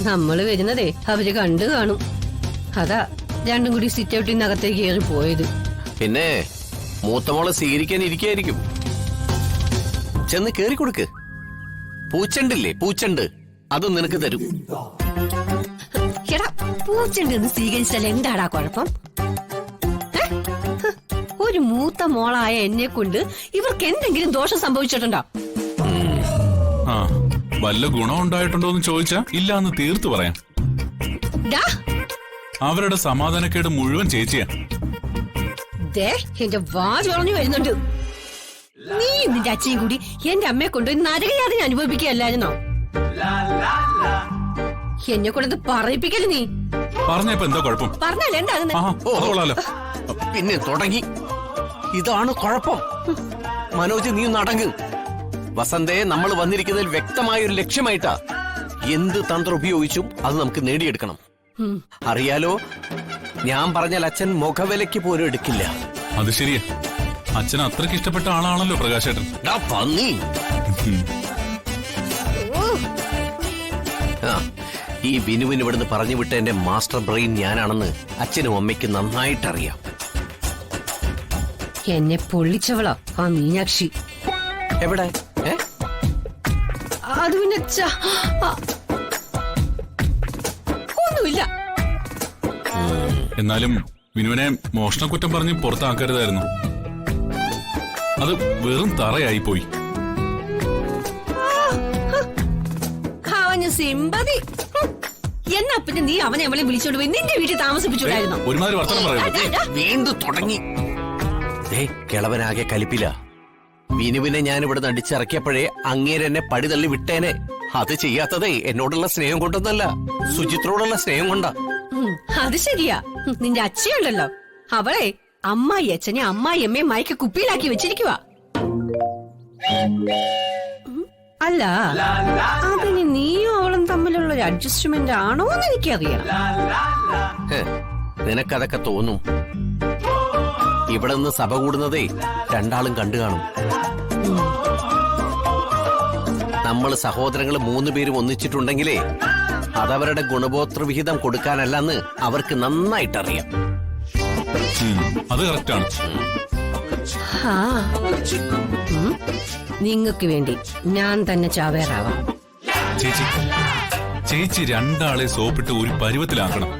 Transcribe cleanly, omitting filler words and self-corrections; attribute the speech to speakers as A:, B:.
A: നമ്മള് വരുന്നതേ അവര് കണ്ടു കാണും. അതാ രണ്ടും കൂടി സിറ്റ് ഔട്ടിനകത്തേക്ക് കയറി പോയത്.
B: പിന്നെ മൂത്തമോളെ സ്വീകരിക്കാൻ ഇരിക്കായിരിക്കും. ചെന്ന് കേറി കൊടുക്ക്. പൂച്ചണ്ടില്ലേ, പൂച്ചണ്ട്, അതും നിനക്ക് തരും.
A: എടാ, പൂച്ചണ്ട് സ്വീകരിച്ചാൽ എന്താടാ കുഴപ്പം? ഒരു മൂത്ത മോളായ എന്നെ കൊണ്ട് ഇവർക്ക് എന്തെങ്കിലും ദോഷം സംഭവിച്ചിട്ടുണ്ടോ?
C: ആ, വല്ല ഗുണം ഉണ്ടായിട്ടുണ്ടോന്ന് ചോദിച്ചാ ഇല്ലാന്ന് തീർത്തു പറയാം. അവരുടെ സമാധാനക്കേട് മുഴുവൻ ചേച്ചിയാ.
A: എന്റെ വാജ് പറഞ്ഞു വരുന്നുണ്ട്. നീ നിന്റെ അച്ഛയും കൂടി എന്റെ അമ്മയെ കൊണ്ടുപോയി നരകയാതന അനുഭവിക്കുകയല്ലായിരുന്നോ? എന്നെ കൊണ്ടത് പറയിപ്പിക്കല്. നീ
C: പറഞ്ഞപ്പോ എന്താ കുഴപ്പം?
A: പറഞ്ഞാലേ.
B: പിന്നെ തുടങ്ങി. ഇതാണ് കുഴപ്പം. മനോജ്, നീ നടങ്ങ്. വസന്തയെ നമ്മൾ വന്നിരിക്കുന്നതിൽ വ്യക്തമായൊരു ലക്ഷ്യമായിട്ടാ. എന്ത് തന്ത്രം ഉപയോഗിച്ചും അത് നമുക്ക് നേടിയെടുക്കണം. അറിയാലോ, ഞാൻ പറഞ്ഞാൽ അച്ഛൻ മുഖവിലയ്ക്ക് പോലും എടുക്കില്ല.
C: അത് ശരിയാ. അച്ഛൻ അത്രയ്ക്ക് ഇഷ്ടപ്പെട്ട ആളാണല്ലോ പ്രകാശേട്ടൻ.
B: ഈ വിനുവിന് ഇവിടുന്ന് പറഞ്ഞു വിട്ട എന്റെ മാസ്റ്റർ ബ്രെയിൻ ഞാനാണെന്ന് അച്ഛനും അമ്മയ്ക്കും നന്നായിട്ടറിയാം.
A: എന്നെ പൊള്ളിച്ചവളാ ആ മീനാക്ഷി.
B: എവിടെ?
A: അത് പിന്നെ ഒന്നുമില്ല.
C: എന്നാലും വിനുവിനെ മോഷണക്കുറ്റം പറഞ്ഞ് പുറത്താക്കരുതായിരുന്നു. അത് വെറും തറയായി പോയി.
A: അവന് സിമ്പതി. എന്നാ പിന്നെ നീ അവനെ അവളെ വിളിച്ചോണ്ട് പോയി നിന്റെ വീട്ടിൽ താമസിപ്പിച്ചോണ്ടായിരുന്നു.
C: ഒരുമാതിരി വർത്തമാനം പറയുന്നു.
B: വീണ്ടും തുടങ്ങി. കിളവനാകെ കലിപ്പില്ല. വിനുവിനെ ഞാൻ ഇവിടെ അടിച്ചിറക്കിയപ്പോഴേ അങ്ങേരെന്നെ പടി തള്ളി വിട്ടേനെ. അത് ചെയ്യാത്തതേ എന്നോടുള്ള സ്നേഹം കൊണ്ടൊന്നല്ല, സുചിത്രോടുള്ള സ്നേഹം കൊണ്ടാ.
A: അത് ശരിയാ. നിന്റെ അച്ഛയുണ്ടല്ലോ, അവളെ അമ്മായി അച്ഛനെ അമ്മായി അമ്മയെ മയക്ക് കുപ്പിയിലാക്കി വെച്ചിരിക്കുവാ. അല്ല, അതിന് നീയും അവളും തമ്മിലുള്ള ഒരു അഡ്ജസ്റ്റ്മെന്റ് ആണോ എന്ന് എനിക്കറിയാം.
B: നിനക്കതൊക്കെ തോന്നും. ഇവിടെ നിന്ന് സഭ കൂടുന്നതേ രണ്ടാളും കണ്ടു കാണും. നമ്മൾ സഹോദരങ്ങൾ 3 പേരും ഒന്നിച്ചിട്ടുണ്ടെങ്കിലേ അതവരുടെ ഗുണഗോത്ര വിഹിതം കൊടുക്കാനല്ലെന്ന് അവർക്ക് നന്നായിട്ടറിയാം.
C: അത് കറക്റ്റാണ്.
A: നിങ്ങൾക്ക് വേണ്ടി ഞാൻ തന്നെ ചാവേറാവാം.
C: ചേച്ചി രണ്ടാളെ സോപ്പിട്ട് ഒരു പരുവത്തിലാക്കണം.